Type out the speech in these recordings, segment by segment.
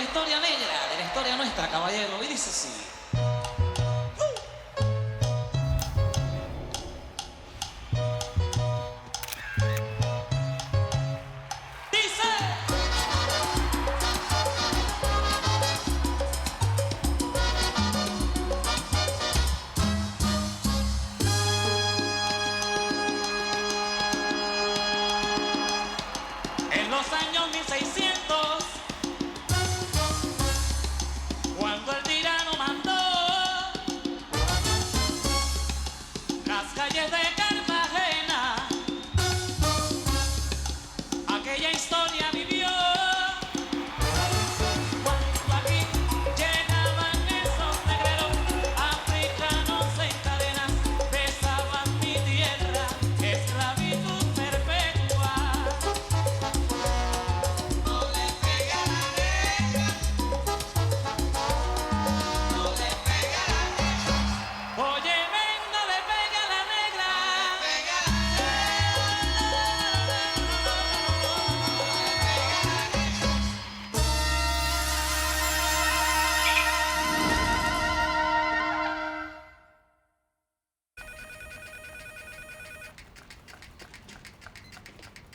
historia negra, de la historia nuestra, caballero. Y dice así. En los años 1600, cuando el tirano mandó las calles de Cartagena, aquella historia vivió. Cuando aquí llegaban esos negreros africanos en cadenas, besaban mi tierra, esclavitud perpetua. Oye, venga, le pega a la negra.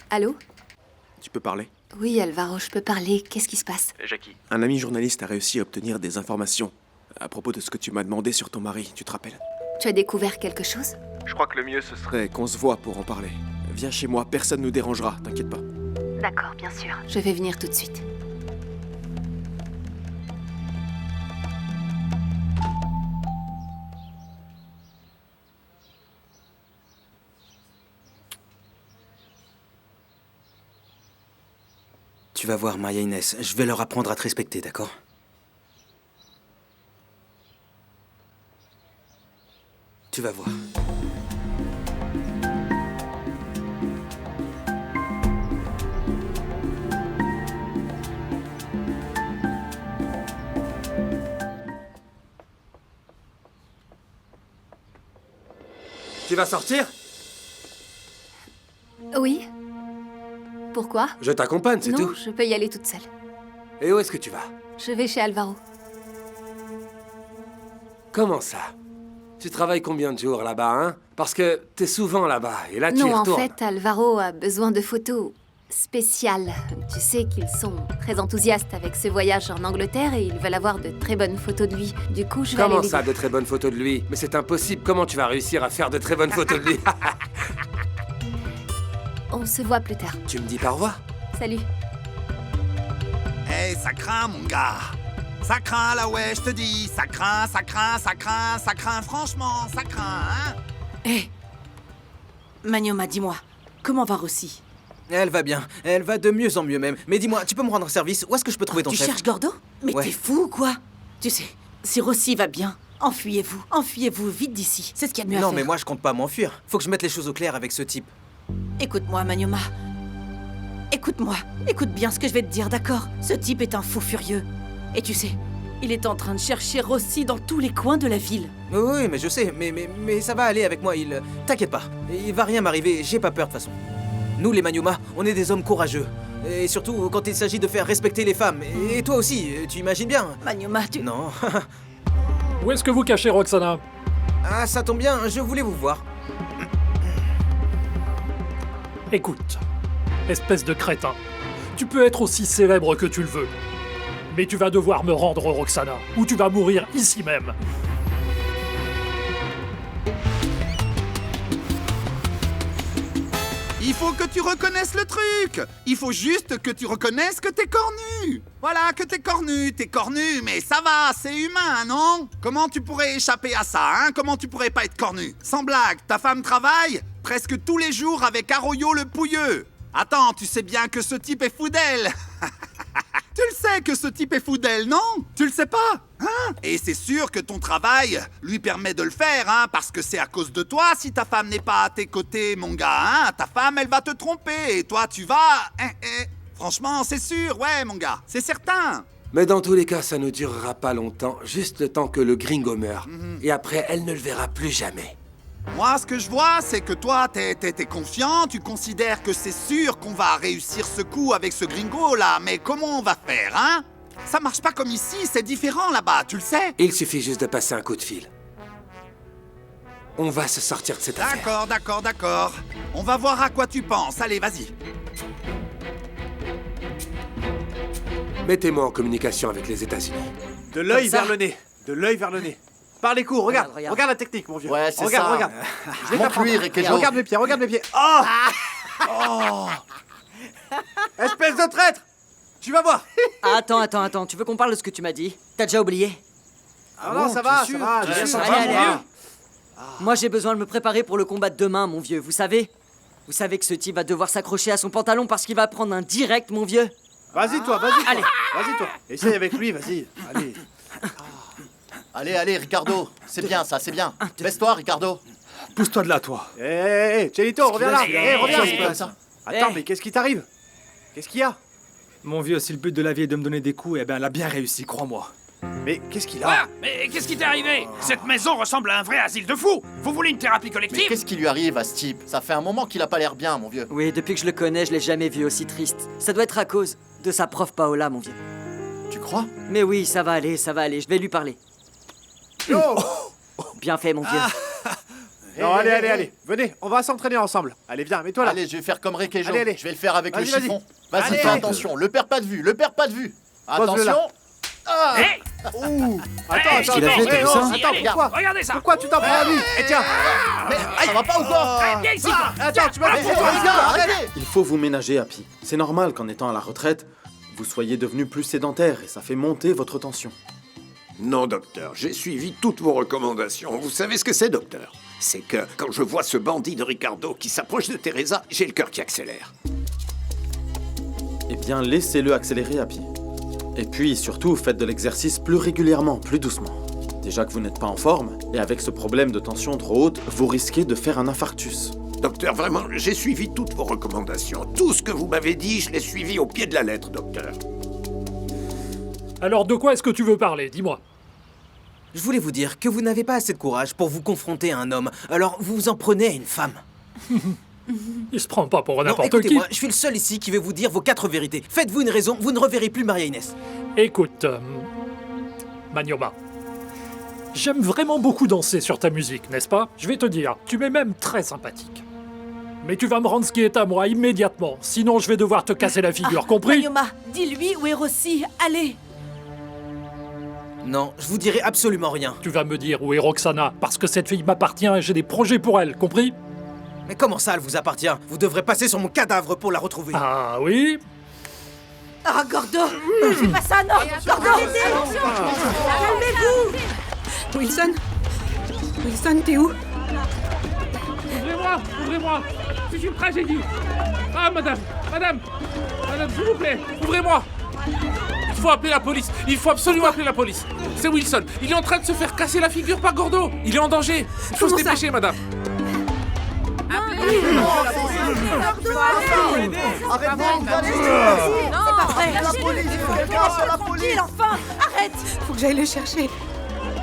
Allô? Tu peux parler? Oui, Alvaro, je peux parler. Qu'est-ce qui se passe? Jackie. Un ami journaliste a réussi à obtenir des informations à propos de ce que tu m'as demandé sur ton mari, tu te rappelles? Tu as découvert quelque chose? Je crois que le mieux ce serait qu'on se voit pour en parler. Viens chez moi, personne nous dérangera, t'inquiète pas. D'accord, bien sûr. Je vais venir tout de suite. Tu vas voir, Maria Inès, je vais leur apprendre à te respecter, d'accord? Tu vas voir. Tu vas sortir? Oui? Pourquoi? Je t'accompagne, c'est Non, tout. je peux y aller toute seule. Et où est-ce que tu vas? Je vais chez Alvaro. Comment ça? Tu travailles combien de jours là-bas, hein? Parce que t'es souvent là-bas, et là tu y Non, en retournes. fait, Alvaro a besoin de photos spéciales. Tu sais qu'ils sont très enthousiastes avec ce voyage en Angleterre et ils veulent avoir de très bonnes photos de lui. Du coup, je vais Comment aller ça, l'aider. de très bonnes photos de lui? Mais c'est impossible, comment tu vas réussir à faire de très bonnes photos de lui? On se voit plus tard. Tu me dis pas au revoir? Salut. Hey, ça craint, mon gars. Ça craint, là, ouais, je te dis. Ça craint, ça craint, ça craint, ça craint. Franchement, ça craint, hein. Hé Manioma, dis-moi, comment va Rossi? Elle va bien, elle va de mieux en mieux même. Mais dis-moi, tu peux me rendre service? Où est-ce que je peux trouver ton Tu chef? cherches Gordo? Mais Ouais. t'es fou ou quoi? Tu sais, si Rossi va bien, enfuyez-vous. Enfuyez-vous vite d'ici. C'est ce qu'il y a de mieux à Non, faire. mais moi je compte pas m'enfuir. Faut que je mette les choses au clair avec ce type. Écoute-moi, Manioma. Écoute-moi. Écoute bien ce que je vais te dire, d'accord? Ce type est un fou furieux. Et tu sais, il est en train de chercher Rossi dans tous les coins de la ville. Oui, mais je sais, mais ça va aller avec moi, T'inquiète pas, il va rien m'arriver, j'ai pas peur de toute façon. Nous, les Manioma, on est des hommes courageux. Et surtout quand il s'agit de faire respecter les femmes. Et toi aussi, tu imagines bien. Manioma, tu... Non. Où est-ce que vous cachez Roxana? Ah, ça tombe bien, je voulais vous voir. Écoute, espèce de crétin. Tu peux être aussi célèbre que tu le veux. Mais tu vas devoir me rendre Roxana, ou tu vas mourir ici même. Il faut que tu reconnaisses le truc. Il faut juste que tu reconnaisses que t'es cornu. Voilà, que t'es cornu, mais ça va, c'est humain, non? Comment tu pourrais échapper à ça, hein? Comment tu pourrais pas être cornu? Sans blague, ta femme travaille presque tous les jours avec Arroyo le Pouilleux. Attends, tu sais bien que ce type est fou d'elle. Tu le sais que ce type est fou d'elle, non? Tu le sais pas? Hein? Et c'est sûr que ton travail lui permet de le faire, hein? Parce que c'est à cause de toi si ta femme n'est pas à tes côtés, mon gars, hein? Ta femme, elle va te tromper, et toi, tu vas... Franchement, c'est sûr, ouais, mon gars, c'est certain. Mais dans tous les cas, ça ne durera pas longtemps, juste le temps que le gringo meure. Et après, elle ne le verra plus jamais. Moi, ce que je vois, c'est que toi, t'es confiant, tu considères que c'est sûr qu'on va réussir ce coup avec ce gringo, là. Mais comment on va faire, hein? Ça marche pas comme ici, c'est différent là-bas, tu le sais. Il suffit juste de passer un coup de fil. On va se sortir de cette affaire. D'accord. On va voir à quoi tu penses. Allez, vas-y. Mettez-moi en communication avec les États-Unis. De l'œil Comme ça. vers le nez. De l'œil vers le nez. Par les coups, regarde. Regarde. Regarde la technique, mon vieux. Ouais, c'est regarde, ça. regarde. Je vais t'apprendre. Montre-lui, Riquelme. Regarde mes pieds, regarde mes pieds. Oh, oh. Espèce de traître. Tu vas voir. Attends, tu veux qu'on parle de ce que tu m'as dit? T'as déjà oublié? Ah non, ça va, ça va. Allez, ça allez, va, allez. Moi j'ai besoin de me préparer pour le combat de demain, mon vieux, vous savez? Vous savez que ce type va devoir s'accrocher à son pantalon parce qu'il va prendre un direct, mon vieux. Vas-y, toi, vas-y. Allez. Vas-y, toi. Essaye avec lui, vas-y. Allez. Allez, Ricardo. C'est bien, ça, c'est bien. Baisse-toi, Ricardo. Pousse-toi de là, toi. Hé, Chelito, reviens là. Reviens. C'est comme ça. Attends, mais qu'est-ce qui t'arrive? Qu'est-ce qu'il y a? Mon vieux, si le but de la vie est de me donner des coups, eh ben elle a bien réussi, crois-moi. Mais qu'est-ce qu'il a? Ah, mais qu'est-ce qui t'est arrivé? Cette maison ressemble à un vrai asile de fous. Vous voulez une thérapie Mais collective? qu'est-ce qui lui arrive à ce type? Ça fait un moment qu'il a pas l'air bien, mon vieux. Oui, depuis que je le connais, je l'ai jamais vu aussi triste. Ça doit être à cause de sa prof Paola, mon vieux. Tu crois? Mais oui, ça va aller, je vais lui parler. Bien fait, mon vieux. Non, allez. Venez, on va s'entraîner ensemble. Allez, viens, mets-toi là. Allez, je vais faire comme Riquelme. Allez. Je vais le faire avec le Vas-y, chiffon. Vas-y, Allez. fais attention. Le perds pas de vue, Pose-le Attention. là. Hey, Attends, qu'il a fait, hey, tout oh, ça attends, allez, pourquoi? regardez ça. Pourquoi tu t'en prends à lui? Et tiens, Mais ça va pas ou quoi? Viens ici. attends, tu m'as Mais, les gars, arrêtez! Il faut vous ménager, Happy. C'est normal qu'en étant à la retraite, vous soyez devenu plus sédentaire et ça fait monter votre tension. Non, docteur, j'ai suivi toutes vos recommandations. Vous savez ce que c'est, docteur? C'est que quand je vois ce bandit de Ricardo qui s'approche de Teresa, j'ai le cœur qui accélère. Eh bien, laissez-le accélérer, Happy. Et puis, surtout, faites de l'exercice plus régulièrement, plus doucement. Déjà que vous n'êtes pas en forme, et avec ce problème de tension trop haute, vous risquez de faire un infarctus. Docteur, vraiment, j'ai suivi toutes vos recommandations. Tout ce que vous m'avez dit, je l'ai suivi au pied de la lettre, docteur. Alors de quoi est-ce que tu veux parler? Dis-moi. Je voulais vous dire que vous n'avez pas assez de courage pour vous confronter à un homme, alors vous vous en prenez à une femme. Il se prend pas pour Non, n'importe qui. écoutez-moi, je suis le seul ici qui veut vous dire vos 4 vérités. Faites-vous une raison, vous ne reverrez plus Maria Inès. Écoute, Manioma, j'aime vraiment beaucoup danser sur ta musique, n'est-ce pas? Je vais te dire, tu m'es même très sympathique. Mais tu vas me rendre ce qui est à moi immédiatement, sinon je vais devoir te casser la figure, compris? Manioma, dis-lui où est Rossi, allez. Non, je vous dirai absolument rien. Tu vas me dire où est Roxana, parce que cette fille m'appartient et j'ai des projets pour elle, compris? Mais comment ça, elle vous appartient? Vous devrez passer sur mon cadavre pour la retrouver. Ah oui? Ah, Gordo, fais pas ça, non. Gordo, calmez-vous. Wilson, t'es où? Ouvrez-moi. C'est une tragédie. Ah, madame, s'il vous plaît, ouvrez-moi. Il faut appeler la police. Il faut absolument appeler la police. C'est Wilson. Il est en train de se faire casser la figure par Gordo. Il est en danger. Il faut se dépêcher, madame. C'est pas vrai. Laisse-le tranquille, enfin. Arrête. Faut que j'aille le chercher.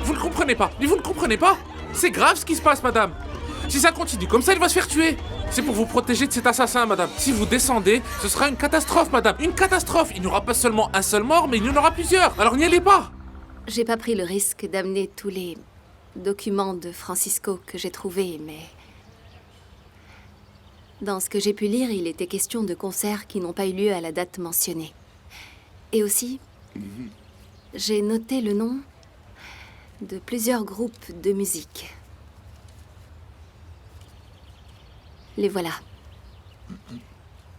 Vous ne comprenez pas. Mais vous ne comprenez pas? C'est grave ce qui se passe, madame. Si ça continue comme ça, il va se faire tuer. C'est pour vous protéger de cet assassin, madame. Si vous descendez, ce sera une catastrophe, madame. Une catastrophe. Il n'y aura pas seulement un seul mort, mais il y en aura plusieurs. Alors n'y allez pas. J'ai pas pris le risque d'amener tous les documents de Francisco que j'ai trouvés, mais... Dans ce que j'ai pu lire, il était question de concerts qui n'ont pas eu lieu à la date mentionnée. Et aussi, j'ai noté le nom de plusieurs groupes de musique. Les voilà.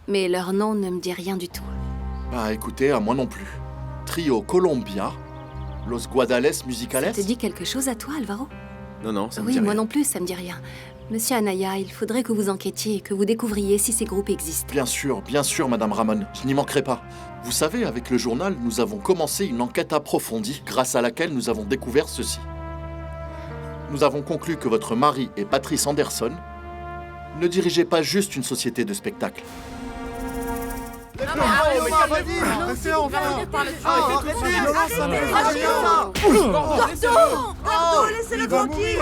Mais leur nom ne me dit rien du tout. Bah écoutez, à moi non plus. Trio Colombia, Los Guadales Musicales. Ça te dit quelque chose à toi, Alvaro? Non, ça me Oui, dit moi rien. non plus, ça me dit rien. Monsieur Anaya, il faudrait que vous enquêtiez et que vous découvriez si ces groupes existent. Bien sûr, Madame Ramon, je n'y manquerai pas. Vous savez, avec le journal, nous avons commencé une enquête approfondie grâce à laquelle nous avons découvert ceci. Nous avons conclu que votre mari et Patrice Anderson ne dirigeaient pas juste une société de spectacle. Gordo, laissez-le tranquille.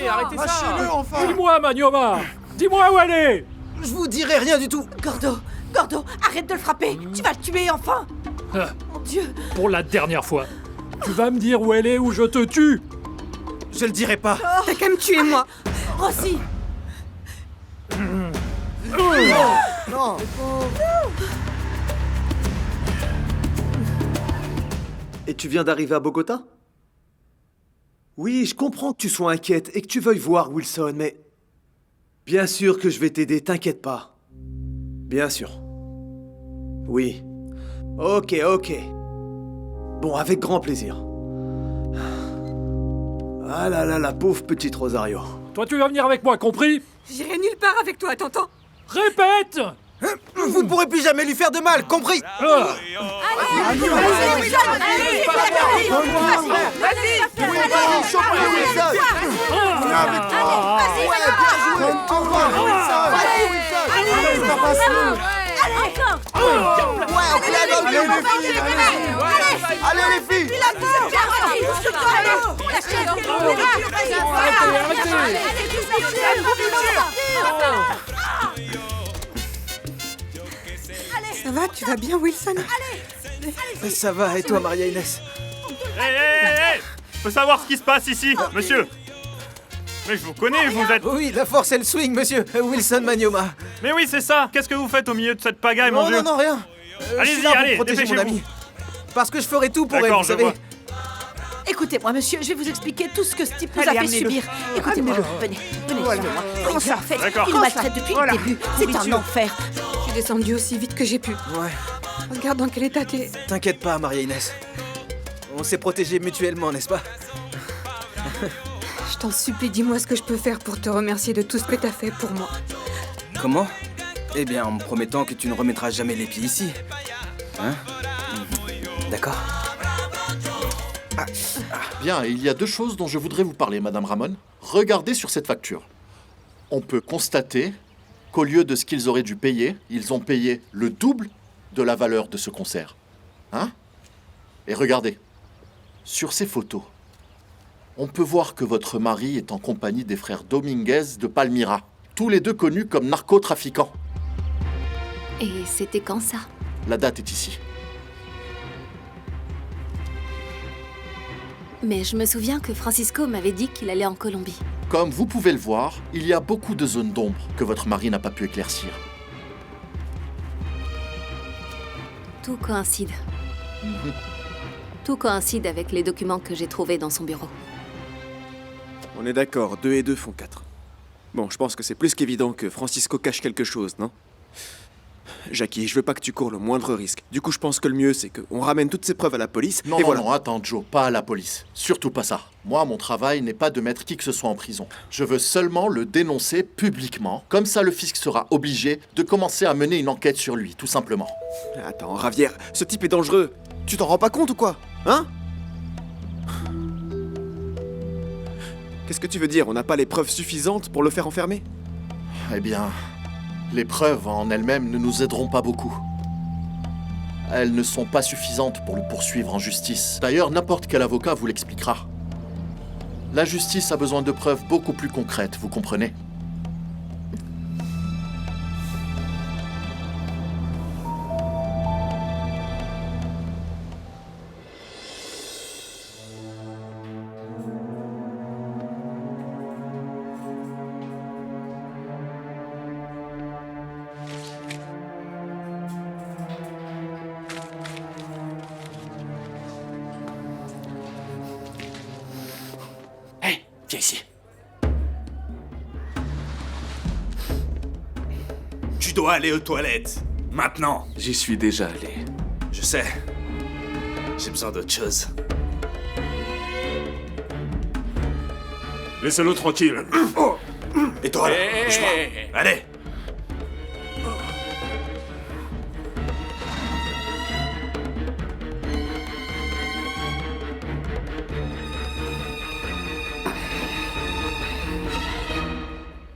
Arrêtez ça. Dis-moi, Manioma! Dis-moi où elle est! Je vous dirai rien du tout. Gordo, arrête de le frapper. Tu vas le tuer, enfin. Mon Dieu. Pour la dernière fois. Tu vas me dire où elle est ou je te tue. Je le dirai pas. T'as qu'à me tuer, moi. Rossi. Non. Et tu viens d'arriver à Bogota? Oui, je comprends que tu sois inquiète et que tu veuilles voir Wilson, mais... Bien sûr que je vais t'aider, t'inquiète pas. Bien sûr. Oui. Ok. Bon, avec grand plaisir. Ah là là, la pauvre petite Rosario. Toi, tu vas venir avec moi, compris? J'irai nulle part avec toi, t'entends? Répète! Vous ne pourrez plus jamais lui faire de mal, compris? Allez les filles! Ça va, tu vas bien, Wilson? Ça va, et toi, Maria Inès? Hé Je peux savoir ce qui se passe ici, monsieur? Mais je vous connais, vous êtes... Oui, la force et le swing, monsieur. Wilson Manioma. Mais oui, c'est ça. Qu'est-ce que vous faites au milieu de cette pagaille, mon vieux? Non, rien. Allez-y, je suis là pour allez, protéger mon dépêchez-vous. ami. Parce que je ferai tout pour elle, D'accord, vous je savez. vois. Écoutez-moi, monsieur, je vais vous expliquer tout ce que ce type nous a fait subir. Écoutez-moi, venez, suivez-moi. En fait, D'accord. il nous maltraite depuis le début. C'est un enfer. Je suis descendue aussi vite que j'ai pu. Ouais. Regarde dans quel état t'es. T'inquiète pas, Maria Inès. On s'est protégés mutuellement, n'est-ce pas? Je t'en supplie, dis-moi ce que je peux faire pour te remercier de tout ce que t'as fait pour moi. Comment? Eh bien, en me promettant que tu ne remettras jamais les pieds ici. Hein? D'accord. Bien, il y a deux choses dont je voudrais vous parler, Madame Ramon. Regardez sur cette facture. On peut constater qu'au lieu de ce qu'ils auraient dû payer, ils ont payé le double de la valeur de ce concert. Hein? Et regardez, sur ces photos, on peut voir que votre mari est en compagnie des frères Dominguez de Palmyra, tous les deux connus comme narcotrafiquants. Et c'était quand ça? La date est ici. Mais je me souviens que Francisco m'avait dit qu'il allait en Colombie. Comme vous pouvez le voir, il y a beaucoup de zones d'ombre que votre mari n'a pas pu éclaircir. Tout coïncide. Tout coïncide avec les documents que j'ai trouvés dans son bureau. On est d'accord, 2 et 2 font 4. Bon, je pense que c'est plus qu'évident que Francisco cache quelque chose, non? Jackie, je veux pas que tu cours le moindre risque. Du coup, je pense que le mieux, c'est qu'on ramène toutes ces preuves à la police, Non, et non, voilà. non, attends, Joe, pas à la police. Surtout pas ça. Moi, mon travail n'est pas de mettre qui que ce soit en prison. Je veux seulement le dénoncer publiquement. Comme ça, le fisc sera obligé de commencer à mener une enquête sur lui, tout simplement. Attends, Ravière, ce type est dangereux. Tu t'en rends pas compte ou quoi? Hein? Qu'est-ce que tu veux dire? On n'a pas les preuves suffisantes pour le faire enfermer? Eh bien, les preuves en elles-mêmes ne nous aideront pas beaucoup. Elles ne sont pas suffisantes pour le poursuivre en justice. D'ailleurs, n'importe quel avocat vous l'expliquera. La justice a besoin de preuves beaucoup plus concrètes, vous comprenez? Viens ici. Tu dois aller aux toilettes. Maintenant. J'y suis déjà allé. Je sais. J'ai besoin d'autre chose. Laissez-le tranquille. Et toi là, bouge pas. Allez.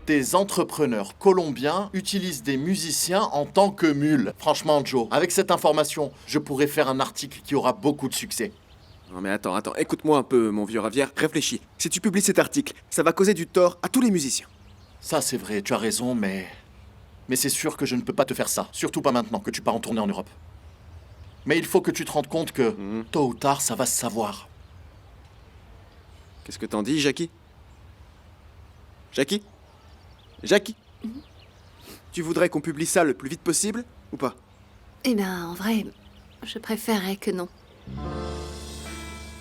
Des entrepreneurs colombiens utilisent des musiciens en tant que mules. Franchement, Joe, avec cette information, je pourrais faire un article qui aura beaucoup de succès. Non mais attends, écoute-moi un peu, mon vieux Ravière. Réfléchis. Si tu publies cet article, ça va causer du tort à tous les musiciens. Ça, c'est vrai, tu as raison, mais c'est sûr que je ne peux pas te faire ça. Surtout pas maintenant que tu pars en tournée en Europe. Mais il faut que tu te rendes compte que, tôt ou tard, ça va se savoir. Qu'est-ce que t'en dis, Jackie? Jackie? Jackie? Tu voudrais qu'on publie ça le plus vite possible, ou pas? Eh bien, en vrai, je préférerais que non.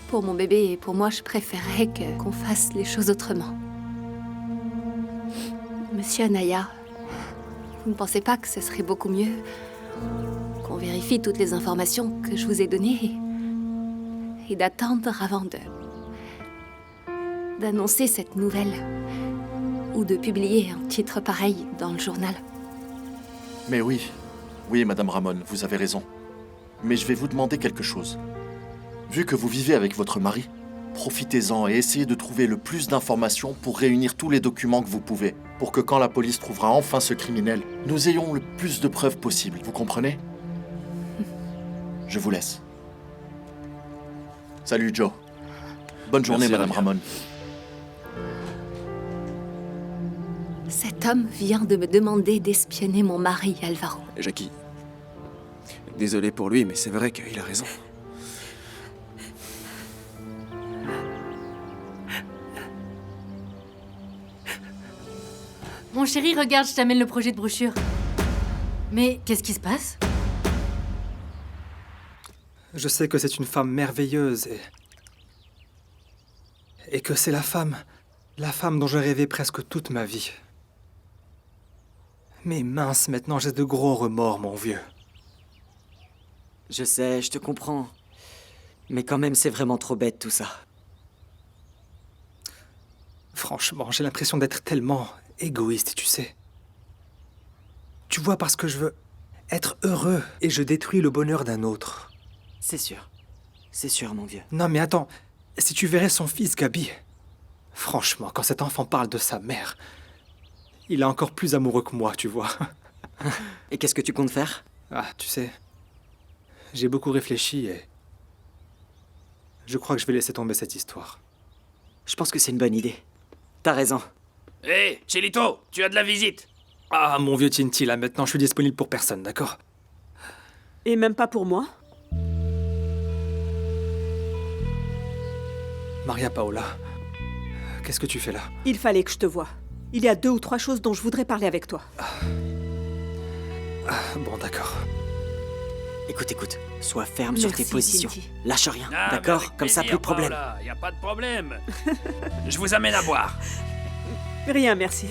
Pour mon bébé et pour moi, je préférerais qu'on fasse les choses autrement. Monsieur Anaya, vous ne pensez pas que ce serait beaucoup mieux qu'on vérifie toutes les informations que je vous ai données et d'attendre avant d'annoncer cette nouvelle ou de publier un titre pareil dans le journal? Mais oui, Madame Ramon, vous avez raison. Mais je vais vous demander quelque chose. Vu que vous vivez avec votre mari, profitez-en et essayez de trouver le plus d'informations pour réunir tous les documents que vous pouvez, pour que quand la police trouvera enfin ce criminel, nous ayons le plus de preuves possible, vous comprenez? Je vous laisse. Salut Joe. Bonne journée, Merci, Madame Ramon. Cet homme vient de me demander d'espionner mon mari, Alvaro. Jackie, désolé pour lui, mais c'est vrai qu'il a raison. Mon chéri, regarde, je t'amène le projet de brochure. Mais qu'est-ce qui se passe? Je sais que c'est une femme merveilleuse et que c'est la femme dont je rêvais presque toute ma vie. Mais mince, maintenant j'ai de gros remords, mon vieux. Je sais, je te comprends. Mais quand même, c'est vraiment trop bête tout ça. Franchement, j'ai l'impression d'être tellement égoïste, tu sais. Tu vois, parce que je veux être heureux et je détruis le bonheur d'un autre. C'est sûr, mon vieux. Non mais attends, si tu verrais son fils Gabi, franchement, quand cet enfant parle de sa mère, il est encore plus amoureux que moi, tu vois. Et qu'est-ce que tu comptes faire? Ah, tu sais, j'ai beaucoup réfléchi et je crois que je vais laisser tomber cette histoire. Je pense que c'est une bonne idée. T'as raison. Hé, hey, Chelito, tu as de la visite. Ah, mon vieux Tinti, là, maintenant, je suis disponible pour personne, d'accord? Et même pas pour moi? Maria Paola, qu'est-ce que tu fais là? Il fallait que je te voie. Il y a 2 ou 3 choses dont je voudrais parler avec toi. Bon, d'accord. Écoute, sois ferme sur tes positions. Tinti. Lâche rien, Ah, d'accord? avec Comme ça, plaisir, plus de problème. Paola, y a pas de problème. Je vous amène à boire. Rien, merci.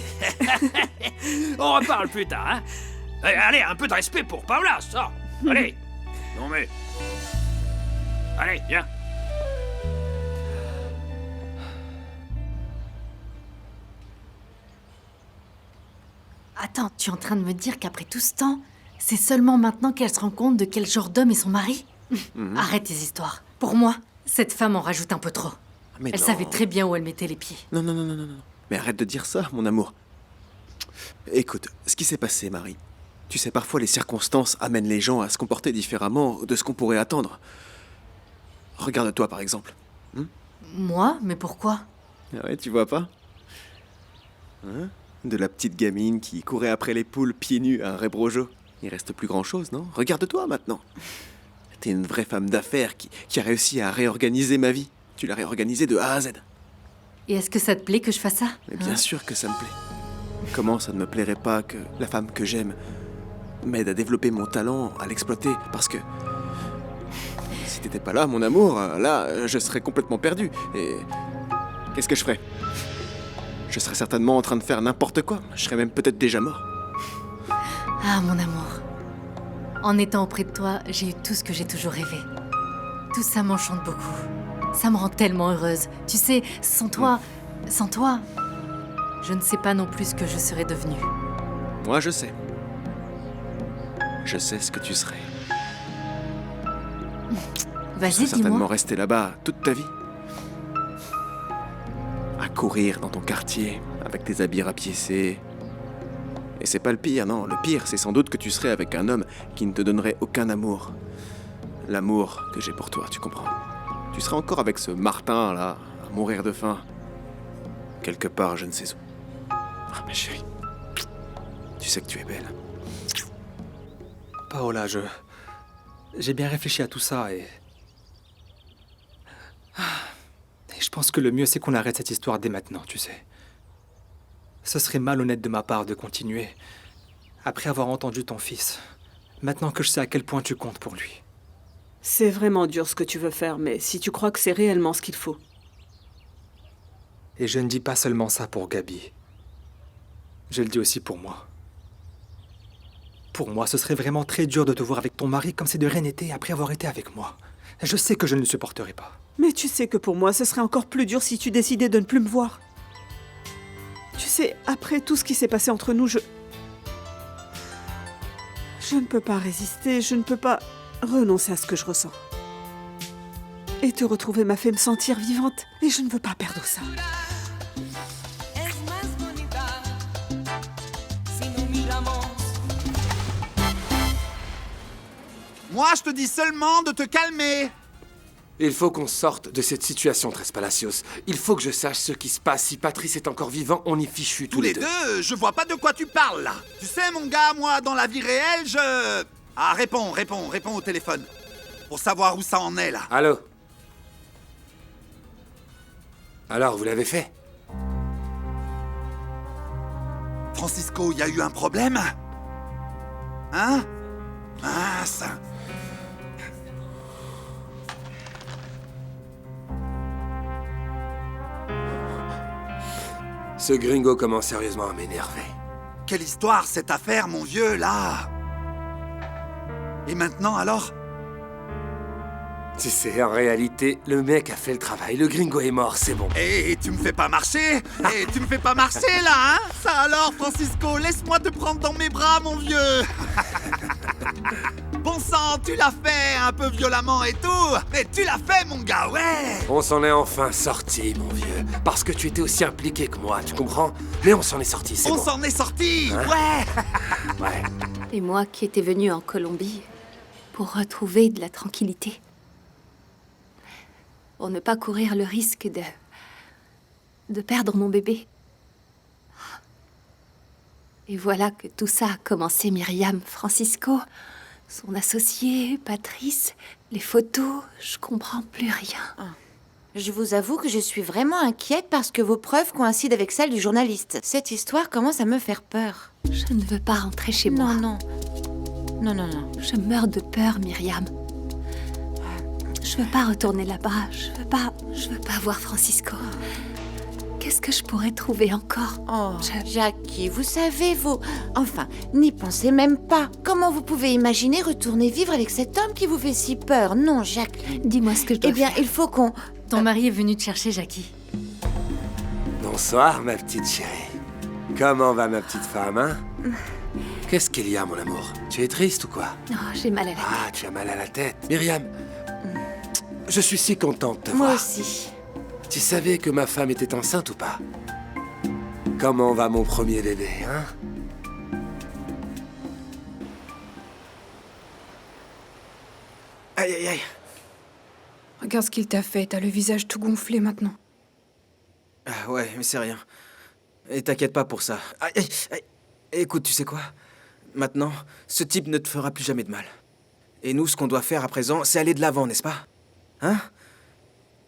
On reparle plus tard, hein. Allez, un peu de respect pour Paola, sors. Allez. Non mais... Allez, viens. Attends, tu es en train de me dire qu'après tout ce temps, c'est seulement maintenant qu'elle se rend compte de quel genre d'homme est son mari? Arrête tes histoires. Pour moi, cette femme en rajoute un peu trop. Mais Elle non. savait très bien où elle mettait les pieds. Non. Mais arrête de dire ça, mon amour. Écoute, ce qui s'est passé, Marie. Tu sais, parfois les circonstances amènent les gens à se comporter différemment de ce qu'on pourrait attendre. Regarde-toi, par exemple. Moi? Mais pourquoi? Ah ouais, tu vois pas? Hein? De la petite gamine qui courait après les poules pieds nus à un rebrojo. Il reste plus grand-chose, non? Regarde-toi maintenant. T'es une vraie femme d'affaires qui a réussi à réorganiser ma vie. Tu l'as réorganisée de A à Z. Et est-ce que ça te plaît que je fasse ça? Mais bien sûr que ça me plaît. Comment ça ne me plairait pas que la femme que j'aime m'aide à développer mon talent, à l'exploiter? Parce que si t'étais pas là, mon amour, là, je serais complètement perdu. Et qu'est-ce que je ferais? Je serais certainement en train de faire n'importe quoi. Je serais même peut-être déjà mort. Ah, mon amour. En étant auprès de toi, j'ai eu tout ce que j'ai toujours rêvé. Tout ça m'enchante beaucoup. Ça me rend tellement heureuse. Tu sais, sans toi, je ne sais pas non plus ce que je serais devenue. Moi, je sais. Je sais ce que tu serais. Tu Vas-y, serais certainement dis-moi. rester là-bas toute ta vie. À courir dans ton quartier, avec tes habits rapiécés. Et c'est pas le pire, non. Le pire, c'est sans doute que tu serais avec un homme qui ne te donnerait aucun amour. L'amour que j'ai pour toi, tu comprends? Tu serais encore avec ce Martin, là, à mourir de faim. Quelque part, je ne sais où. Ah, ma chérie. Tu sais que tu es belle. Paola, J'ai bien réfléchi à tout ça et je pense que le mieux, c'est qu'on arrête cette histoire dès maintenant, tu sais. Ce serait malhonnête de ma part de continuer après avoir entendu ton fils. Maintenant que je sais à quel point tu comptes pour lui. C'est vraiment dur ce que tu veux faire, mais si tu crois que c'est réellement ce qu'il faut. Et je ne dis pas seulement ça pour Gabi. Je le dis aussi pour moi. Pour moi, ce serait vraiment très dur de te voir avec ton mari comme si de rien n'était après avoir été avec moi. Je sais que je ne le supporterai pas. Mais tu sais que pour moi, ce serait encore plus dur si tu décidais de ne plus me voir. Tu sais, après tout ce qui s'est passé entre nous, je ne peux pas résister, je ne peux pas renoncer à ce que je ressens. Et te retrouver m'a fait me sentir vivante, et je ne veux pas perdre ça. Moi, je te dis seulement de te calmer. Il faut qu'on sorte de cette situation, Tres Palacios. Il faut que je sache ce qui se passe. Si Patrice est encore vivant, on y fichu tous les deux. Je vois pas de quoi tu parles, là. Tu sais, mon gars, moi, dans la vie réelle, je... Ah, réponds au téléphone. Pour savoir où ça en est, là. Allô? Alors, vous l'avez fait? Francisco, il y a eu un problème? Hein? Mince. Ce gringo commence sérieusement à m'énerver. Quelle histoire, cette affaire, mon vieux, là? Et maintenant, alors? Tu sais, en réalité, le mec a fait le travail. Le gringo est mort, c'est bon. Et tu me fais pas marcher? Et tu me fais pas marcher, là, hein? Ça alors, Francisco, laisse-moi te prendre dans mes bras, mon vieux. Bon sang, tu l'as fait, un peu violemment et tout. Mais tu l'as fait, mon gars, ouais. On s'en est enfin sorti, mon vieux. Parce que tu étais aussi impliqué que moi, tu comprends? Mais on s'en est sorti, c'est bon. On s'en est sorti, hein? Ouais. Ouais. Et moi qui étais venue en Colombie pour retrouver de la tranquillité. Pour ne pas courir le risque de perdre mon bébé. Et voilà que tout ça a commencé. Myriam, Francisco, son associé, Patrice, les photos, je comprends plus rien. Je vous avoue que je suis vraiment inquiète parce que vos preuves coïncident avec celles du journaliste. Cette histoire commence à me faire peur. Je ne veux pas rentrer chez moi. Non. Je meurs de peur, Myriam. Je veux pas retourner là-bas. Je veux pas voir Francisco. Qu'est-ce que je pourrais trouver encore? Jackie, vous savez, vous... Enfin, n'y pensez même pas. Comment vous pouvez imaginer retourner vivre avec cet homme qui vous fait si peur? Non, Jackie. Dis-moi ce que je dois faire. Eh bien, il faut qu'on... Ton mari est venu te chercher, Jackie. Bonsoir, ma petite chérie. Comment va ma petite femme, hein? Qu'est-ce qu'il y a, mon amour? Tu es triste ou quoi? Non, j'ai mal à la tête. Ah, tu as mal à la tête. Myriam, je suis si contente de te Moi voir. aussi. Tu savais que ma femme était enceinte ou pas? Comment va mon premier bébé, hein? Aïe, aïe, aïe. Regarde ce qu'il t'a fait, t'as le visage tout gonflé maintenant. Ah ouais, mais c'est rien. Et t'inquiète pas pour ça. Aïe, aïe, aïe. Écoute, tu sais quoi? Maintenant, ce type ne te fera plus jamais de mal. Et nous, ce qu'on doit faire à présent, c'est aller de l'avant, n'est-ce pas? Hein?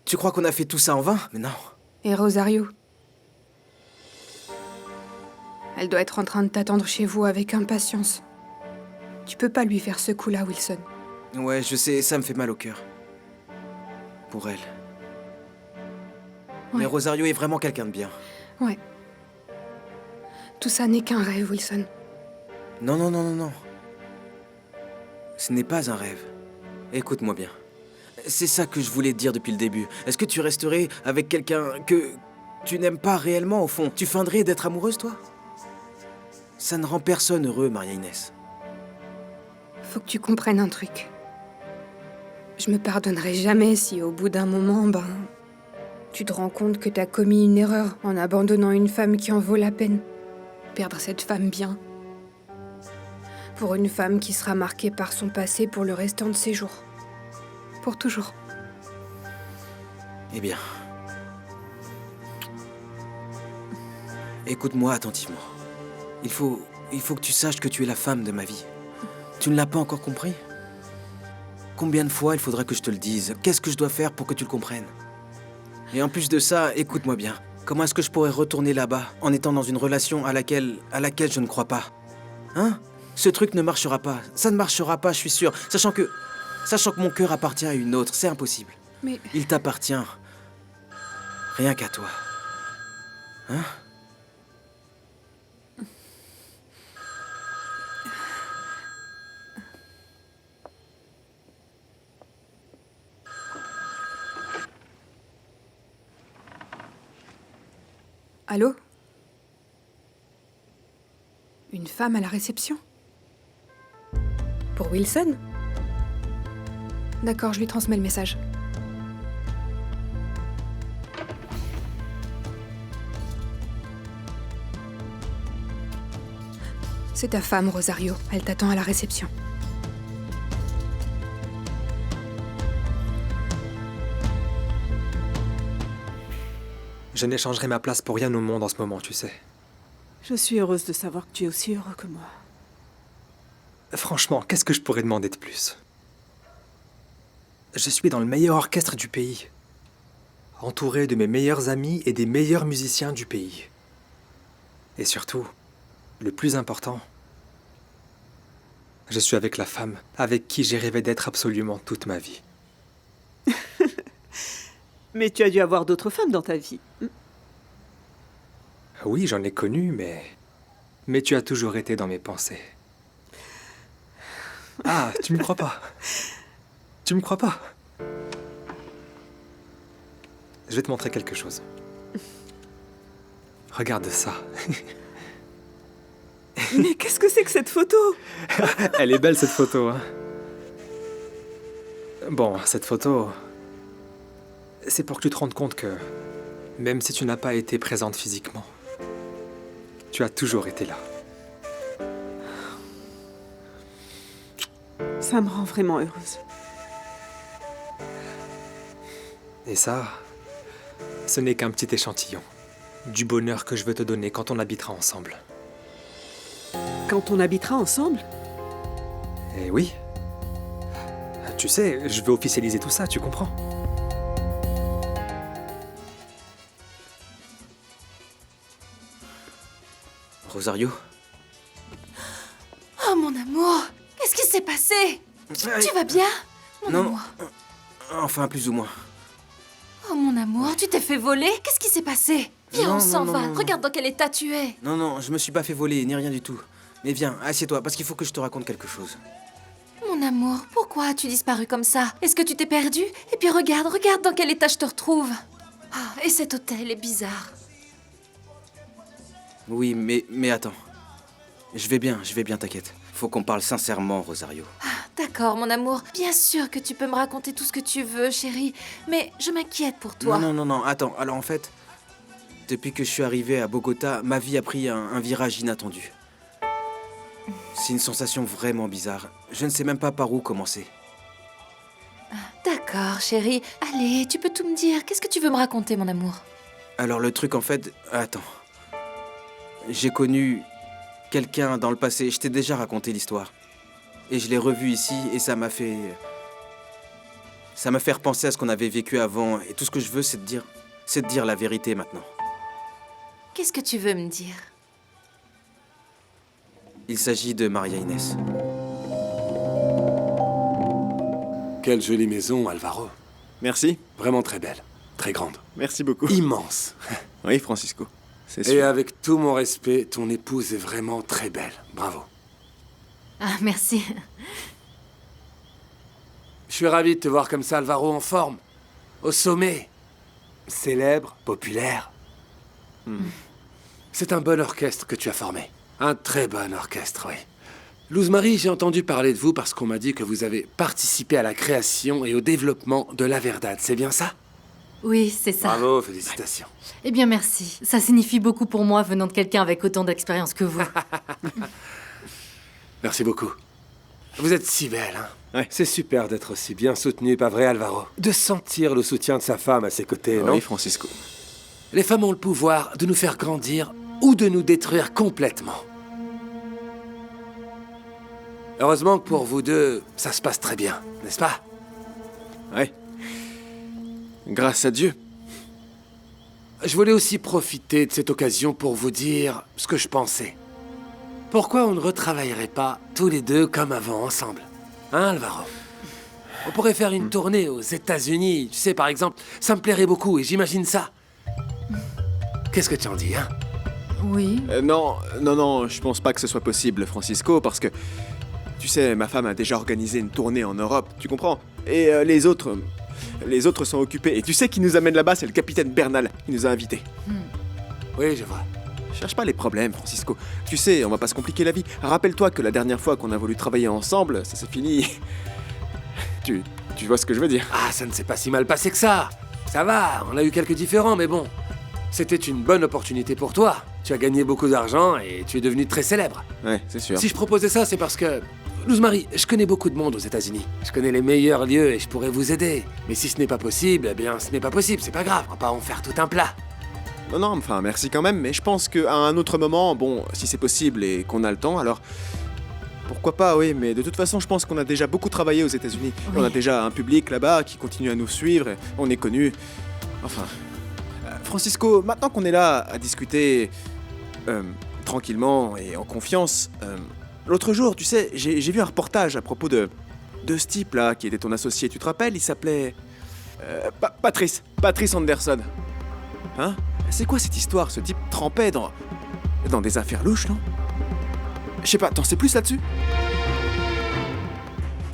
Tu crois qu'on a fait tout ça en vain? Mais non. Et Rosario? Elle doit être en train de t'attendre chez vous avec impatience. Tu peux pas lui faire ce coup-là, Wilson. Ouais, je sais, ça me fait mal au cœur. Pour elle. Ouais. Mais Rosario est vraiment quelqu'un de bien. Ouais. Tout ça n'est qu'un rêve, Wilson. Non. Ce n'est pas un rêve. Écoute-moi bien. C'est ça que je voulais te dire depuis le début. Est-ce que tu resterais avec quelqu'un que tu n'aimes pas réellement, au fond? Tu feindrais d'être amoureuse, toi? Ça ne rend personne heureux, Maria-Inès. Faut que tu comprennes un truc. Je me pardonnerai jamais si, au bout d'un moment, tu te rends compte que t'as commis une erreur en abandonnant une femme qui en vaut la peine. Perdre cette femme bien. Pour une femme qui sera marquée par son passé pour le restant de ses jours. Pour toujours. Eh bien... Écoute-moi attentivement. Il faut que tu saches que tu es la femme de ma vie. Tu ne l'as pas encore compris? Combien de fois il faudra que je te le dise? Qu'est-ce que je dois faire pour que tu le comprennes? Et en plus de ça, écoute-moi bien. Comment est-ce que je pourrais retourner là-bas en étant dans une relation à laquelle je ne crois pas? Hein? Ce truc ne marchera pas. Ça ne marchera pas, je suis sûr. Sachant que mon cœur appartient à une autre, c'est impossible. Mais... Il t'appartient. Rien qu'à toi. Hein? Allô? Une femme à la réception? Pour Wilson? D'accord, je lui transmets le message. C'est ta femme, Rosario. Elle t'attend à la réception. Je n'échangerai ma place pour rien au monde en ce moment, tu sais. Je suis heureuse de savoir que tu es aussi heureux que moi. Franchement, qu'est-ce que je pourrais demander de plus? Je suis dans le meilleur orchestre du pays. Entouré de mes meilleurs amis et des meilleurs musiciens du pays. Et surtout, le plus important, je suis avec la femme avec qui j'ai rêvé d'être absolument toute ma vie. Mais tu as dû avoir d'autres femmes dans ta vie. Oui, j'en ai connu, mais tu as toujours été dans mes pensées. Ah, tu me crois pas? Tu me crois pas? Je vais te montrer quelque chose. Regarde ça. Mais qu'est-ce que c'est que cette photo? Elle est belle, cette photo, hein? Bon, cette photo... c'est pour que tu te rendes compte que, même si tu n'as pas été présente physiquement, tu as toujours été là. Ça me rend vraiment heureuse. Et ça, ce n'est qu'un petit échantillon du bonheur que je veux te donner quand on habitera ensemble. Quand on habitera ensemble? Eh oui. Tu sais, je veux officialiser tout ça, tu comprends? Rosario? Oh mon amour, qu'est-ce qui s'est passé? Tu vas bien? Mon amour. Enfin, plus ou moins. Oh mon amour, tu t'es fait voler? Qu'est-ce qui s'est passé? Viens, on s'en va. Regarde dans quel état tu es. Non, je me suis pas fait voler, ni rien du tout. Mais viens, assieds-toi, parce qu'il faut que je te raconte quelque chose. Mon amour, pourquoi as-tu disparu comme ça? Est-ce que tu t'es perdu? Et puis regarde dans quel état je te retrouve. Ah, et cet hôtel est bizarre. Oui, mais attends. Je vais bien, t'inquiète. Faut qu'on parle sincèrement, Rosario. D'accord, mon amour. Bien sûr que tu peux me raconter tout ce que tu veux, chérie. Mais je m'inquiète pour toi. Non, attends. Alors en fait, depuis que je suis arrivé à Bogota, ma vie a pris un virage inattendu. C'est une sensation vraiment bizarre. Je ne sais même pas par où commencer. D'accord, chérie. Allez, tu peux tout me dire. Qu'est-ce que tu veux me raconter, mon amour? Alors le truc en fait... Attends. J'ai connu quelqu'un dans le passé. Je t'ai déjà raconté l'histoire. Et je l'ai revu ici et ça m'a fait repenser à ce qu'on avait vécu avant. Et tout ce que je veux, c'est de dire la vérité maintenant. Qu'est-ce que tu veux me dire? Il s'agit de Maria Inés. Quelle jolie maison, Alvaro. Merci. Vraiment très belle. Très grande. Merci beaucoup. Immense. Oui, Francisco. C'est Et sûr. avec tout mon respect, ton épouse est vraiment très belle. Bravo. Ah, merci. Je suis ravi de te voir comme ça, Alvaro, en forme. Au sommet. Célèbre, populaire. C'est un bon orchestre que tu as formé. Un très bon orchestre, oui. Luz Marie, j'ai entendu parler de vous parce qu'on m'a dit que vous avez participé à la création et au développement de La Verdad. C'est bien ça? Oui, c'est ça. Bravo, félicitations. Eh bien, merci. Ça signifie beaucoup pour moi venant de quelqu'un avec autant d'expérience que vous. Merci beaucoup. Vous êtes si belle, hein? Ouais. C'est super d'être aussi bien soutenu, pas vrai, Alvaro? De sentir le soutien de sa femme à ses côtés, non? Oui, Francisco. Les femmes ont le pouvoir de nous faire grandir ou de nous détruire complètement. Heureusement que pour vous deux, ça se passe très bien, n'est-ce pas? Ouais. Grâce à Dieu. Je voulais aussi profiter de cette occasion pour vous dire ce que je pensais. Pourquoi on ne retravaillerait pas tous les deux comme avant, ensemble? Hein, Alvaro? On pourrait faire une tournée aux États-Unis, tu sais, par exemple. Ça me plairait beaucoup et j'imagine ça. Qu'est-ce que tu en dis, hein? Oui. Non, je pense pas que ce soit possible, Francisco, parce que... Tu sais, ma femme a déjà organisé une tournée en Europe, tu comprends? Et les autres sont occupés. Et tu sais qui nous amène là-bas, c'est le capitaine Bernal. Il nous a invités. Oui, je vois. Cherche pas les problèmes, Francisco. Tu sais, on va pas se compliquer la vie. Rappelle-toi que la dernière fois qu'on a voulu travailler ensemble, ça s'est fini... Tu vois ce que je veux dire? Ah, ça ne s'est pas si mal passé que ça. Ça va, on a eu quelques différends, mais bon. C'était une bonne opportunité pour toi. Tu as gagné beaucoup d'argent et tu es devenu très célèbre. Ouais, c'est sûr. Si je proposais ça, c'est parce que... Luz Marie, je connais beaucoup de monde aux États-Unis. Je connais les meilleurs lieux et je pourrais vous aider. Mais si ce n'est pas possible, eh bien, ce n'est pas possible, c'est pas grave. On va pas en faire tout un plat. Non, enfin, merci quand même, mais je pense qu'à un autre moment, bon, si c'est possible et qu'on a le temps, alors... Pourquoi pas, oui, mais de toute façon, je pense qu'on a déjà beaucoup travaillé aux États-Unis. Oui. On a déjà un public là-bas qui continue à nous suivre, et on est connus. Enfin... Francisco, maintenant qu'on est là à discuter... tranquillement et en confiance... L'autre jour, tu sais, j'ai vu un reportage à propos de ce type-là, qui était ton associé, tu te rappelles? Il s'appelait... Patrice Anderson. Hein? C'est quoi cette histoire? Ce type trempait dans des affaires louches, non? Je sais pas, t'en sais plus là-dessus?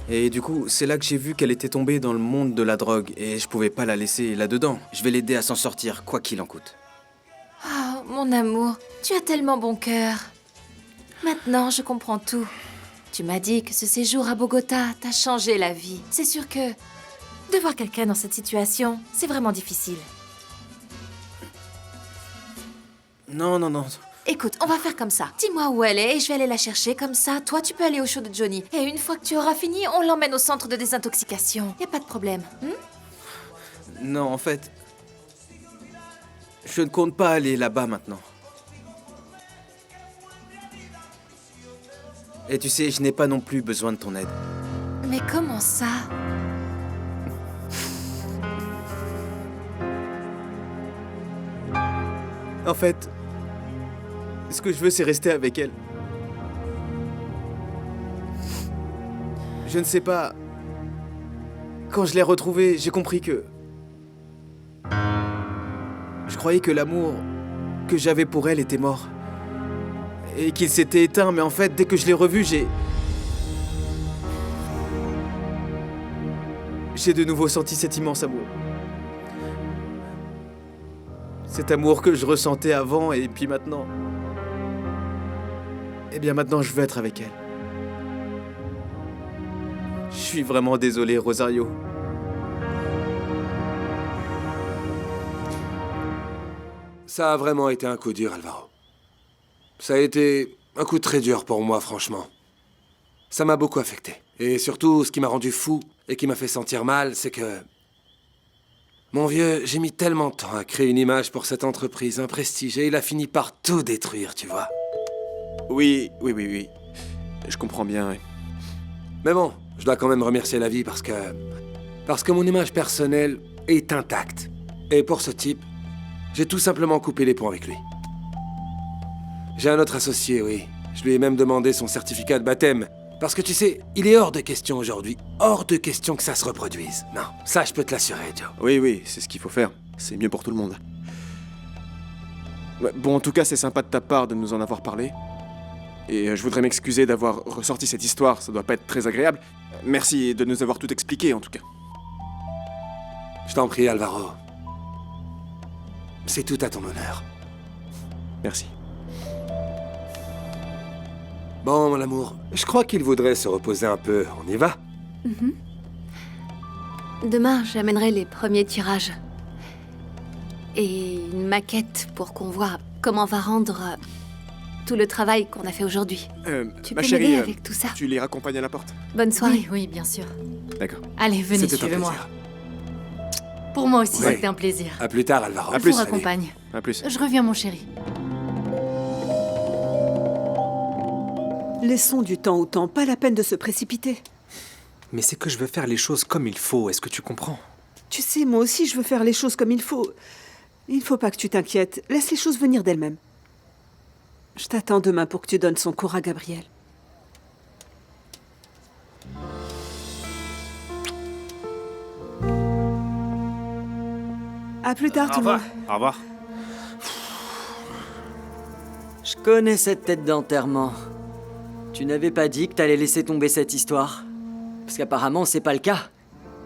Et du coup, c'est là que j'ai vu qu'elle était tombée dans le monde de la drogue et je pouvais pas la laisser là-dedans. Je vais l'aider à s'en sortir, quoi qu'il en coûte. Oh, mon amour, tu as tellement bon cœur. Maintenant, je comprends tout. Tu m'as dit que ce séjour à Bogota t'a changé la vie. C'est sûr que de voir quelqu'un dans cette situation, c'est vraiment difficile. Non. Écoute, on va faire comme ça. Dis-moi où elle est et je vais aller la chercher. Comme ça, toi, tu peux aller au show de Johnny. Et une fois que tu auras fini, on l'emmène au centre de désintoxication. Y a pas de problème. Non, en fait... Je ne compte pas aller là-bas maintenant. Et tu sais, je n'ai pas non plus besoin de ton aide. Mais comment ça? En fait... Ce que je veux, c'est rester avec elle. Je ne sais pas... Quand je l'ai retrouvée, j'ai compris que... Je croyais que l'amour que j'avais pour elle était mort. Et qu'il s'était éteint, mais en fait, dès que je l'ai revue, j'ai de nouveau senti cet immense amour. Cet amour que je ressentais avant, et puis maintenant... Eh bien maintenant, je veux être avec elle. Je suis vraiment désolé, Rosario. Ça a vraiment été un coup dur, Alvaro. Ça a été un coup très dur pour moi, franchement. Ça m'a beaucoup affecté. Et surtout, ce qui m'a rendu fou et qui m'a fait sentir mal, c'est que... Mon vieux, j'ai mis tellement de temps à créer une image pour cette entreprise, un prestige, et il a fini par tout détruire, tu vois. Oui. Je comprends bien, oui. Mais bon, je dois quand même remercier la vie parce que mon image personnelle est intacte. Et pour ce type, j'ai tout simplement coupé les ponts avec lui. J'ai un autre associé, oui. Je lui ai même demandé son certificat de baptême. Parce que tu sais, il est hors de question aujourd'hui. Hors de question que ça se reproduise. Non, ça je peux te l'assurer, Joe. Oui, c'est ce qu'il faut faire. C'est mieux pour tout le monde. Ouais, bon, en tout cas, c'est sympa de ta part de nous en avoir parlé. Et je voudrais m'excuser d'avoir ressorti cette histoire, ça doit pas être très agréable. Merci de nous avoir tout expliqué, en tout cas. Je t'en prie, Alvaro. C'est tout à ton honneur. Merci. Bon, mon amour, je crois qu'il voudrait se reposer un peu. On y va? Demain, j'amènerai les premiers tirages. Et une maquette pour qu'on voit comment on va rendre tout le travail qu'on a fait aujourd'hui. Tu ma peux chérie, m'aider avec tout ça? Tu les raccompagnes à la porte? Bonne soirée. Oui, bien sûr. D'accord. Allez, venez, C'était un suivez-moi. plaisir. Pour moi aussi, Ouais. c'était un plaisir. À plus tard, Alvaro. Je vous raccompagne. À plus. Je reviens, mon chéri. Laissons du temps au temps, pas la peine de se précipiter. Mais c'est que je veux faire les choses comme il faut, est-ce que tu comprends? Tu sais, moi aussi, je veux faire les choses comme il faut. Il faut pas que tu t'inquiètes. Laisse les choses venir d'elles-mêmes. Je t'attends demain pour que tu donnes son cours à Gabriel. À plus tard, tout le monde. Au revoir. Je connais cette tête d'enterrement. Tu n'avais pas dit que t'allais laisser tomber cette histoire? Parce qu'apparemment, c'est pas le cas.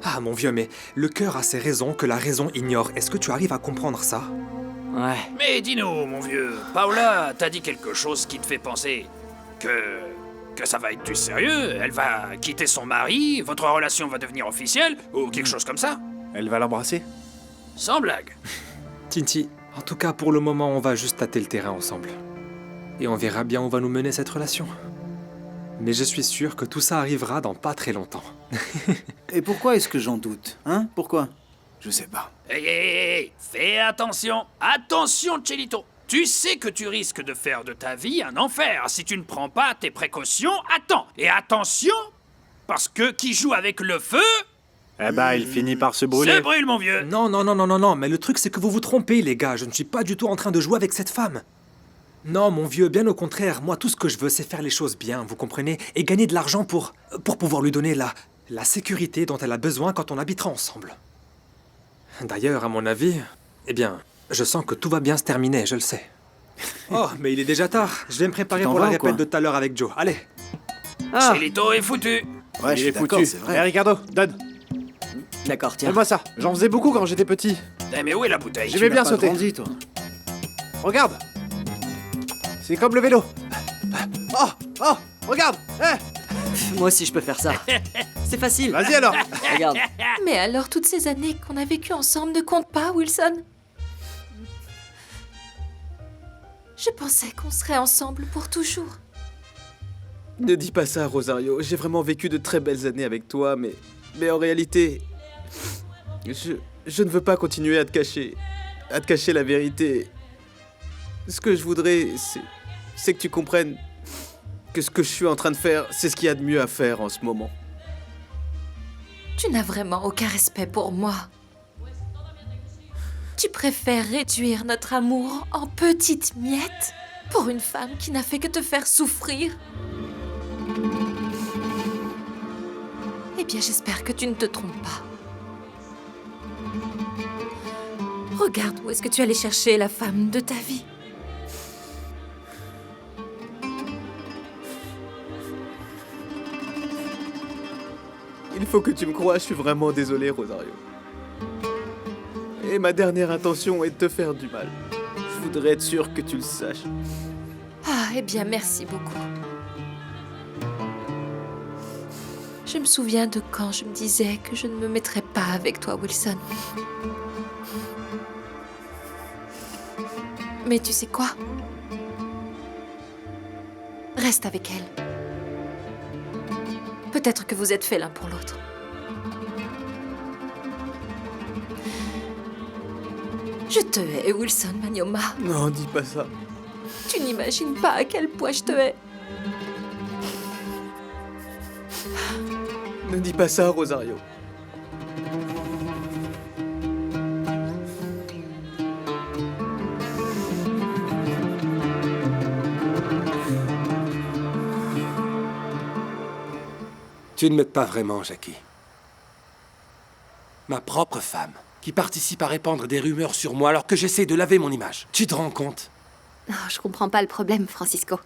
Ah, mon vieux, mais le cœur a ses raisons que la raison ignore. Est-ce que tu arrives à comprendre ça? Ouais. Mais dis-nous, mon vieux, Paola t'a dit quelque chose qui te fait penser que ça va être du sérieux? Elle va quitter son mari, votre relation va devenir officielle, ou quelque chose comme ça? Elle va l'embrasser? Sans blague. Tinti, en tout cas, pour le moment, on va juste tâter le terrain ensemble. Et on verra bien où va nous mener cette relation. Mais je suis sûr que tout ça arrivera dans pas très longtemps. Et pourquoi est-ce que j'en doute? Hein? Pourquoi? Je sais pas. Hey, fais attention. Attention, Chelito. Tu sais que tu risques de faire de ta vie un enfer si tu ne prends pas tes précautions à temps. Et attention, parce que qui joue avec le feu... Eh ben, il finit par se brûler. Se brûle, mon vieux. Non, mais le truc c'est que vous vous trompez, les gars. Je ne suis pas du tout en train de jouer avec cette femme. Non, mon vieux, bien au contraire. Moi, tout ce que je veux, c'est faire les choses bien, vous comprenez? Et gagner de l'argent pour pouvoir lui donner la sécurité dont elle a besoin quand on habitera ensemble. D'ailleurs, à mon avis, eh bien, je sens que tout va bien se terminer, je le sais. Oh, mais il est déjà tard. Je vais me préparer pour la répète de tout à l'heure avec Joe. Allez. Chelito est foutu. Ouais, il est foutu. c'est vrai. Eh, Ricardo, donne. D'accord, tiens. Donne-moi ça. J'en faisais beaucoup quand j'étais petit. Eh, mais où est la bouteille? Je vais bien pas sauter. grandi, toi. Regarde. C'est comme le vélo. Oh, regarde. Moi aussi, je peux faire ça. C'est facile. Vas-y alors. Regarde. Mais alors, toutes ces années qu'on a vécues ensemble ne comptent pas, Wilson? Je pensais qu'on serait ensemble pour toujours. Ne dis pas ça, Rosario. J'ai vraiment vécu de très belles années avec toi, mais en réalité, je ne veux pas continuer à te cacher la vérité. Ce que je voudrais, c'est que tu comprennes que ce que je suis en train de faire, c'est ce qu'il y a de mieux à faire en ce moment. Tu n'as vraiment aucun respect pour moi. Tu préfères réduire notre amour en petites miettes pour une femme qui n'a fait que te faire souffrir? Eh bien, j'espère que tu ne te trompes pas. Regarde où est-ce que tu allais chercher la femme de ta vie. Il faut que tu me croies, je suis vraiment désolé, Rosario. Et ma dernière intention est de te faire du mal. Je voudrais être sûr que tu le saches. Ah, eh bien, merci beaucoup. Je me souviens de quand je me disais que je ne me mettrais pas avec toi, Wilson. Mais tu sais quoi? Reste avec elle. Peut-être que vous êtes faits l'un pour l'autre. Je te hais, Wilson Manyoma. Non, dis pas ça. Tu n'imagines pas à quel point je te hais. Ne dis pas ça, Rosario. Tu ne m'aides pas vraiment, Jackie. Ma propre femme, qui participe à répandre des rumeurs sur moi alors que j'essaie de laver mon image. Tu te rends compte? Oh, je comprends pas le problème, Francisco.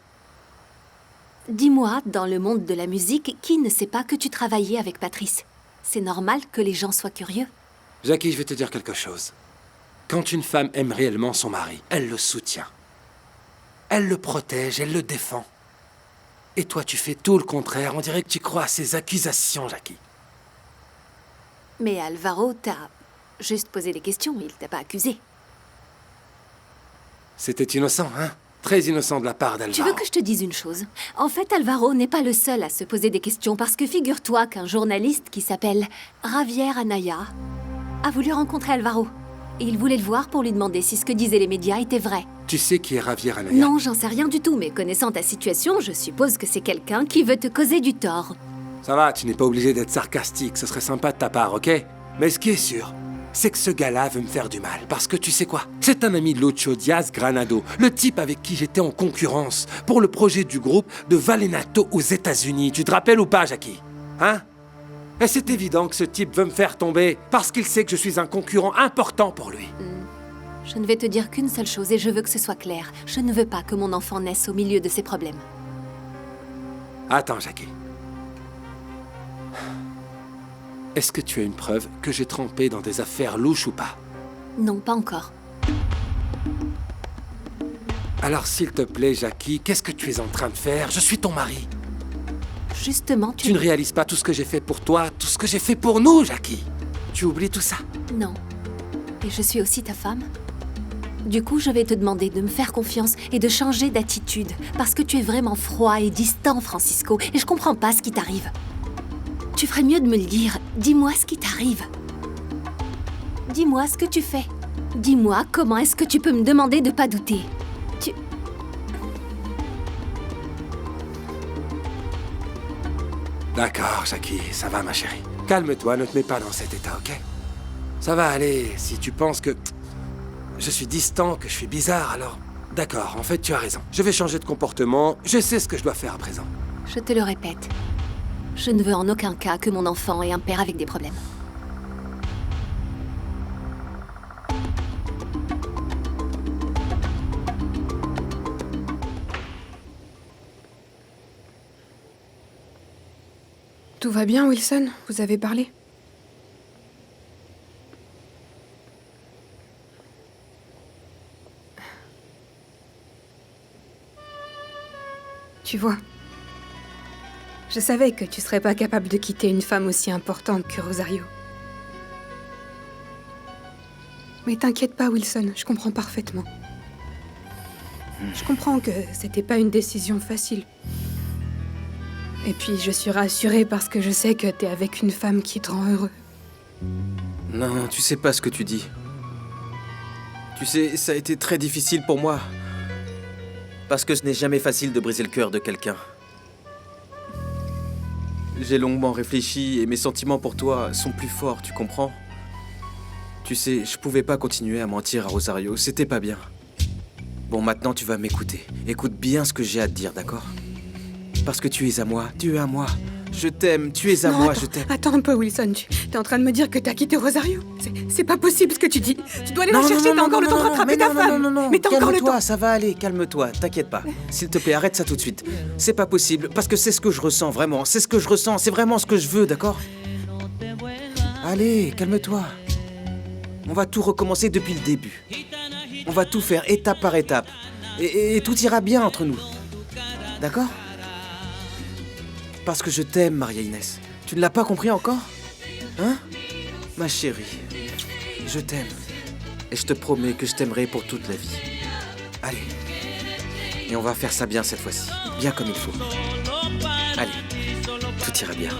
Dis-moi, dans le monde de la musique, qui ne sait pas que tu travaillais avec Patrice? C'est normal que les gens soient curieux. Jackie, je vais te dire quelque chose. Quand une femme aime réellement son mari, elle le soutient. Elle le protège, elle le défend. Et toi, tu fais tout le contraire. On dirait que tu crois à ces accusations, Jackie. Mais Alvaro t'a juste posé des questions, il t'a pas accusé. C'était innocent, hein? Très innocent de la part d'Alvaro. Tu veux que je te dise une chose? En fait, Alvaro n'est pas le seul à se poser des questions parce que figure-toi qu'un journaliste qui s'appelle Javier Anaya a voulu rencontrer Alvaro. Et il voulait le voir pour lui demander si ce que disaient les médias était vrai. Tu sais qui est Javier Anaya? Non, j'en sais rien du tout, mais connaissant ta situation, je suppose que c'est quelqu'un qui veut te causer du tort. Ça va, tu n'es pas obligé d'être sarcastique, ce serait sympa de ta part, ok? Mais ce qui est sûr, c'est que ce gars-là veut me faire du mal. Parce que tu sais quoi? C'est un ami de Lucho Diaz Granado, le type avec qui j'étais en concurrence pour le projet du groupe de Valenato aux États-Unis. Tu te rappelles ou pas, Jackie? Hein? Et c'est évident que ce type veut me faire tomber parce qu'il sait que je suis un concurrent important pour lui. Je ne vais te dire qu'une seule chose et je veux que ce soit clair. Je ne veux pas que mon enfant naisse au milieu de ses problèmes. Attends, Jackie. Est-ce que tu as une preuve que j'ai trempé dans des affaires louches ou pas? Non, pas encore. Alors s'il te plaît, Jackie, qu'est-ce que tu es en train de faire? Je suis ton mari. Justement, Tu ne réalises pas tout ce que j'ai fait pour toi, tout ce que j'ai fait pour nous, Jackie. Tu oublies tout ça? Non. Et je suis aussi ta femme. Du coup, je vais te demander de me faire confiance et de changer d'attitude. Parce que tu es vraiment froid et distant, Francisco. Et je comprends pas ce qui t'arrive. Tu ferais mieux de me le dire. Dis-moi ce qui t'arrive. Dis-moi ce que tu fais. Dis-moi comment est-ce que tu peux me demander de pas douter. D'accord, Jackie, ça va, ma chérie. Calme-toi, ne te mets pas dans cet état, ok? Ça va aller, si tu penses que je suis distant, que je suis bizarre, alors... D'accord, en fait, tu as raison. Je vais changer de comportement, je sais ce que je dois faire à présent. Je te le répète. Je ne veux en aucun cas que mon enfant ait un père avec des problèmes. Tout va bien, Wilson? Vous avez parlé? Tu vois, je savais que tu serais pas capable de quitter une femme aussi importante que Rosario. Mais t'inquiète pas, Wilson, je comprends parfaitement. Je comprends que c'était pas une décision facile. Et puis je suis rassurée parce que je sais que t'es avec une femme qui te rend heureux. Non, tu sais pas ce que tu dis. Tu sais, ça a été très difficile pour moi. Parce que ce n'est jamais facile de briser le cœur de quelqu'un. J'ai longuement réfléchi et mes sentiments pour toi sont plus forts, tu comprends? Tu sais, je pouvais pas continuer à mentir à Rosario, c'était pas bien. Bon, maintenant tu vas m'écouter. Écoute bien ce que j'ai à te dire, d'accord? Parce que tu es à moi, tu es à moi. Je t'aime, tu es à moi, je t'aime. Attends un peu, Wilson. T'es en train de me dire que t'as quitté Rosario? C'est pas possible ce que tu dis. Tu dois aller la chercher, t'as encore le temps de rattraper ta femme. Mais t'as encore le temps. Calme-toi, ça va aller, calme-toi, t'inquiète pas. S'il te plaît, arrête ça tout de suite. C'est pas possible, parce que c'est ce que je ressens, vraiment. C'est ce que je ressens, c'est vraiment ce que je veux, d'accord? Allez, calme-toi. On va tout recommencer depuis le début. On va tout faire étape par étape. Et tout ira bien entre nous. D'accord? Parce que je t'aime, Maria Inès. Tu ne l'as pas compris encore? Hein? Ma chérie, je t'aime. Et je te promets que je t'aimerai pour toute la vie. Allez. Et on va faire ça bien cette fois-ci. Bien comme il faut. Allez. Tout ira bien.